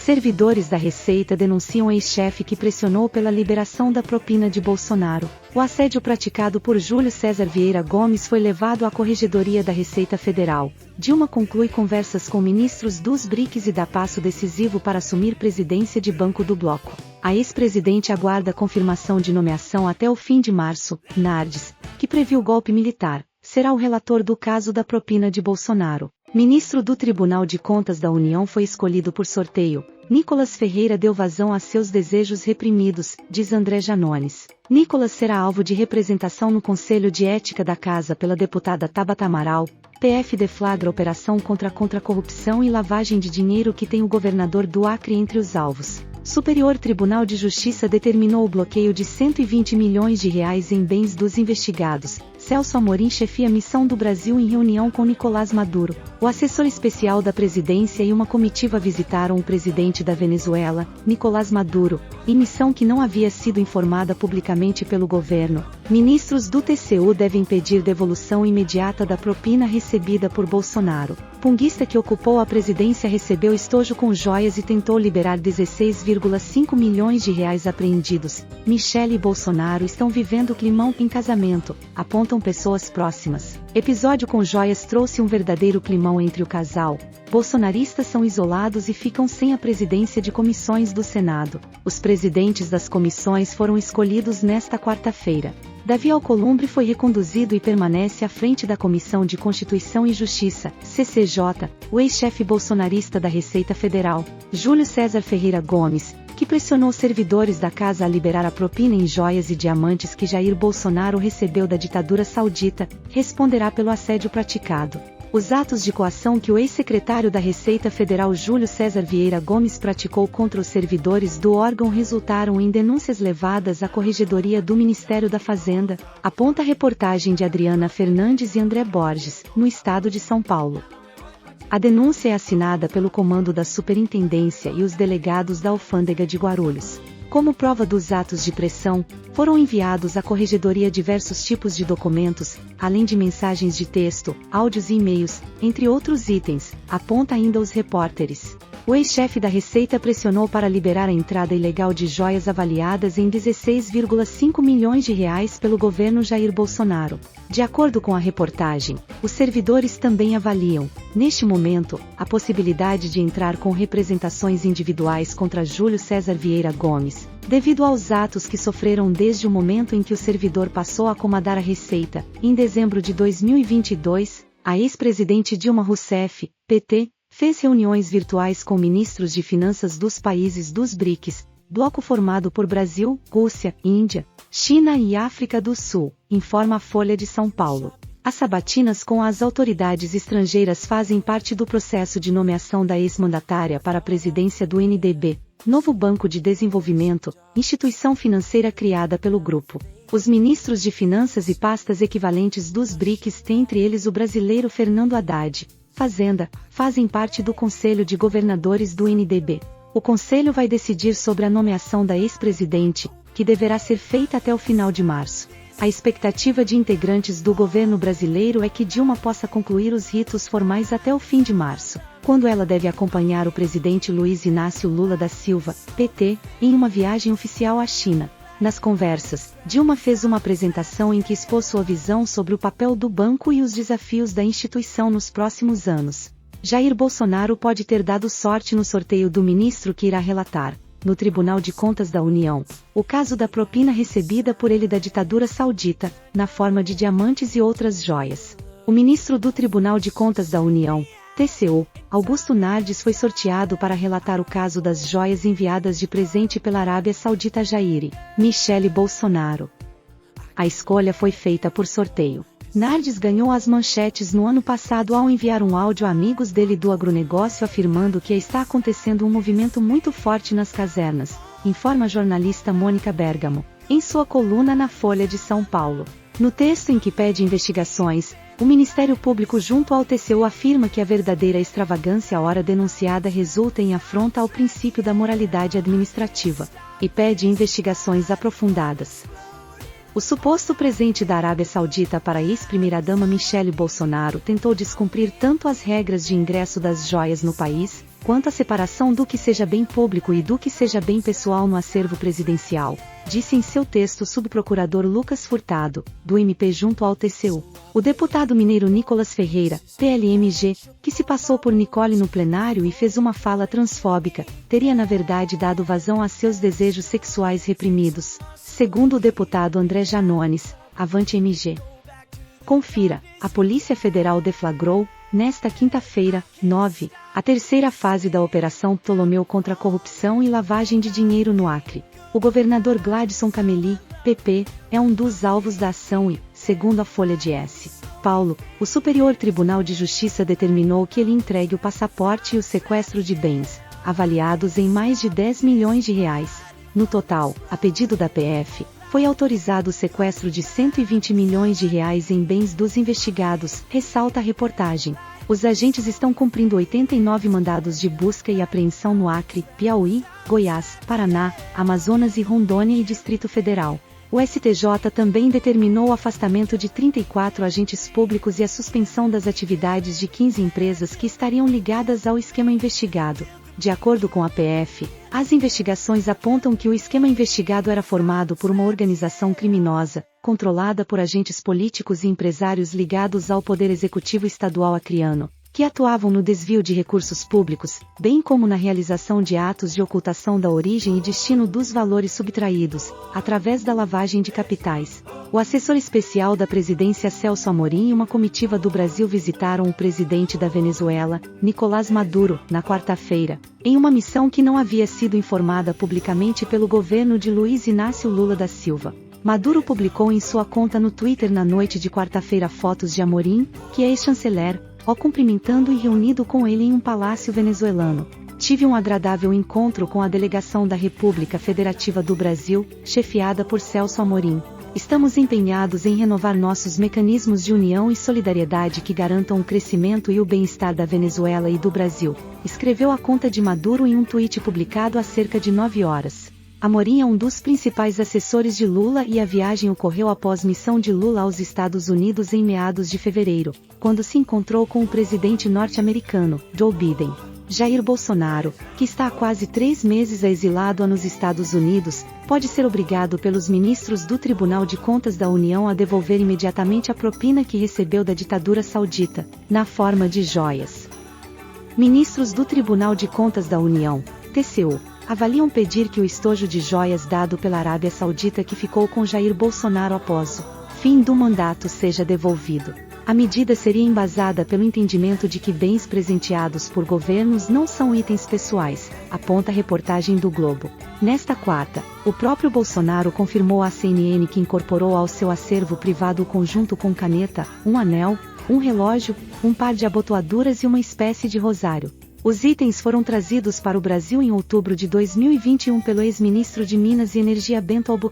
Servidores da Receita denunciam ex-chefe que pressionou pela liberação da propina de Bolsonaro. O assédio praticado por Júlio César Vieira Gomes foi levado à Corregedoria da Receita Federal. Dilma conclui conversas com ministros dos BRICS e dá passo decisivo para assumir presidência de Banco do Bloco. A ex-presidente aguarda confirmação de nomeação até o fim de março. Nardes, que previu golpe militar, será o relator do caso da propina de Bolsonaro. Ministro do Tribunal de Contas da União foi escolhido por sorteio. Nicolas Ferreira deu vazão a seus desejos reprimidos, diz André Janones. Nicolas será alvo de representação no Conselho de Ética da Casa pela deputada Tabata Amaral. PF deflagra operação contra a corrupção e lavagem de dinheiro que tem o governador do Acre entre os alvos. Superior Tribunal de Justiça determinou o bloqueio de 120 milhões de reais em bens dos investigados. Celso Amorim chefia a missão do Brasil em reunião com Nicolás Maduro. O assessor especial da presidência e uma comitiva visitaram o presidente da Venezuela, Nicolás Maduro, em missão que não havia sido informada publicamente pelo governo. Ministros do TCU devem pedir devolução imediata da propina recebida por Bolsonaro. Punguista que ocupou a presidência recebeu estojo com joias e tentou liberar 16,5 milhões de reais apreendidos. Michele e Bolsonaro estão vivendo climão em casamento, apontam pessoas próximas. Episódio com joias trouxe um verdadeiro climão entre o casal. Bolsonaristas são isolados e ficam sem a presidência de comissões do Senado. Os presidentes das comissões foram escolhidos nesta quarta-feira. Davi Alcolumbre foi reconduzido e permanece à frente da Comissão de Constituição e Justiça, CCJ, o ex-chefe bolsonarista da Receita Federal, Júlio César Ferreira Gomes, que pressionou servidores da casa a liberar a propina em joias e diamantes que Jair Bolsonaro recebeu da ditadura saudita, responderá pelo assédio praticado. Os atos de coação que o ex-secretário da Receita Federal Júlio César Vieira Gomes praticou contra os servidores do órgão resultaram em denúncias levadas à Corregedoria do Ministério da Fazenda, aponta a reportagem de Adriana Fernandes e André Borges, no estado de São Paulo. A denúncia é assinada pelo comando da Superintendência e os delegados da Alfândega de Guarulhos. Como prova dos atos de pressão, foram enviados à Corregedoria diversos tipos de documentos, além de mensagens de texto, áudios e e-mails, entre outros itens, aponta ainda os repórteres. O ex-chefe da Receita pressionou para liberar a entrada ilegal de joias avaliadas em 16,5 milhões de reais pelo governo Jair Bolsonaro. De acordo com a reportagem, os servidores também avaliam, neste momento, a possibilidade de entrar com representações individuais contra Júlio César Vieira Gomes, devido aos atos que sofreram desde o momento em que o servidor passou a comandar a Receita. Em dezembro de 2022, a ex-presidente Dilma Rousseff, PT, fez reuniões virtuais com ministros de finanças dos países dos BRICS, bloco formado por Brasil, Rússia, Índia, China e África do Sul, informa a Folha de São Paulo. As sabatinas com as autoridades estrangeiras fazem parte do processo de nomeação da ex-mandatária para a presidência do NDB, novo banco de desenvolvimento, instituição financeira criada pelo grupo. Os ministros de finanças e pastas equivalentes dos BRICS têm entre eles o brasileiro Fernando Haddad, Fazenda, fazem parte do Conselho de Governadores do NDB. O Conselho vai decidir sobre a nomeação da ex-presidente, que deverá ser feita até o final de março. A expectativa de integrantes do governo brasileiro é que Dilma possa concluir os ritos formais até o fim de março, quando ela deve acompanhar o presidente Luiz Inácio Lula da Silva, PT, em uma viagem oficial à China. Nas conversas, Dilma fez uma apresentação em que expôs sua visão sobre o papel do banco e os desafios da instituição nos próximos anos. Jair Bolsonaro pode ter dado sorte no sorteio do ministro que irá relatar, no Tribunal de Contas da União, o caso da propina recebida por ele da ditadura saudita, na forma de diamantes e outras joias. O ministro do Tribunal de Contas da União, TCU, Augusto Nardes foi sorteado para relatar o caso das joias enviadas de presente pela Arábia Saudita a Jair Michele Bolsonaro. A escolha foi feita por sorteio. Nardes ganhou as manchetes no ano passado ao enviar um áudio a amigos dele do agronegócio afirmando que está acontecendo um movimento muito forte nas casernas, informa a jornalista Mônica Bergamo, em sua coluna na Folha de São Paulo. No texto em que pede investigações, o Ministério Público junto ao TCU afirma que a verdadeira extravagância à hora denunciada resulta em afronta ao princípio da moralidade administrativa, e pede investigações aprofundadas. O suposto presente da Arábia Saudita para a ex-primeira-dama Michele Bolsonaro tentou descumprir tanto as regras de ingresso das joias no país, quanto à separação do que seja bem público e do que seja bem pessoal no acervo presidencial, disse em seu texto o subprocurador Lucas Furtado, do MP junto ao TCU. O deputado mineiro Nicolas Ferreira, PLMG, que se passou por Nicole no plenário e fez uma fala transfóbica, teria na verdade dado vazão a seus desejos sexuais reprimidos, segundo o deputado André Janones, Avante MG. Confira, a Polícia Federal deflagrou, nesta quinta-feira, 9, a terceira fase da Operação Ptolomeu contra a corrupção e lavagem de dinheiro no Acre. O governador Gladson Cameli, PP, é um dos alvos da ação e, segundo a Folha de S. Paulo, o Superior Tribunal de Justiça determinou que ele entregue o passaporte e o sequestro de bens, avaliados em mais de 10 milhões de reais. No total, a pedido da PF, foi autorizado o sequestro de 120 milhões de reais em bens dos investigados, ressalta a reportagem. Os agentes estão cumprindo 89 mandados de busca e apreensão no Acre, Piauí, Goiás, Paraná, Amazonas e Rondônia e Distrito Federal. O STJ também determinou o afastamento de 34 agentes públicos e a suspensão das atividades de 15 empresas que estariam ligadas ao esquema investigado. De acordo com a PF, as investigações apontam que o esquema investigado era formado por uma organização criminosa, controlada por agentes políticos e empresários ligados ao Poder Executivo Estadual acreano, que atuavam no desvio de recursos públicos, bem como na realização de atos de ocultação da origem e destino dos valores subtraídos, através da lavagem de capitais. O assessor especial da presidência Celso Amorim e uma comitiva do Brasil visitaram o presidente da Venezuela, Nicolás Maduro, na quarta-feira, em uma missão que não havia sido informada publicamente pelo governo de Luiz Inácio Lula da Silva. Maduro publicou em sua conta no Twitter na noite de quarta-feira fotos de Amorim, que é ex-chanceler, o cumprimentando e reunido com ele em um palácio venezuelano. Tive um agradável encontro com a delegação da República Federativa do Brasil, chefiada por Celso Amorim. Estamos empenhados em renovar nossos mecanismos de união e solidariedade que garantam o crescimento e o bem-estar da Venezuela e do Brasil, escreveu a conta de Maduro em um tweet publicado há cerca de 9 horas. Amorim é um dos principais assessores de Lula e a viagem ocorreu após missão de Lula aos Estados Unidos em meados de fevereiro, quando se encontrou com o presidente norte-americano, Joe Biden. Jair Bolsonaro, que está há quase 3 meses exilado nos Estados Unidos, pode ser obrigado pelos ministros do Tribunal de Contas da União a devolver imediatamente a propina que recebeu da ditadura saudita, na forma de joias. Ministros do Tribunal de Contas da União, TCU, avaliam pedir que o estojo de joias dado pela Arábia Saudita que ficou com Jair Bolsonaro após o fim do mandato seja devolvido. A medida seria embasada pelo entendimento de que bens presenteados por governos não são itens pessoais, aponta a reportagem do Globo. Nesta quarta, o próprio Bolsonaro confirmou à CNN que incorporou ao seu acervo privado o conjunto com caneta, um anel, um relógio, um par de abotoaduras e uma espécie de rosário. Os itens foram trazidos para o Brasil em outubro de 2021 pelo ex-ministro de Minas e Energia Bento Albuquerque.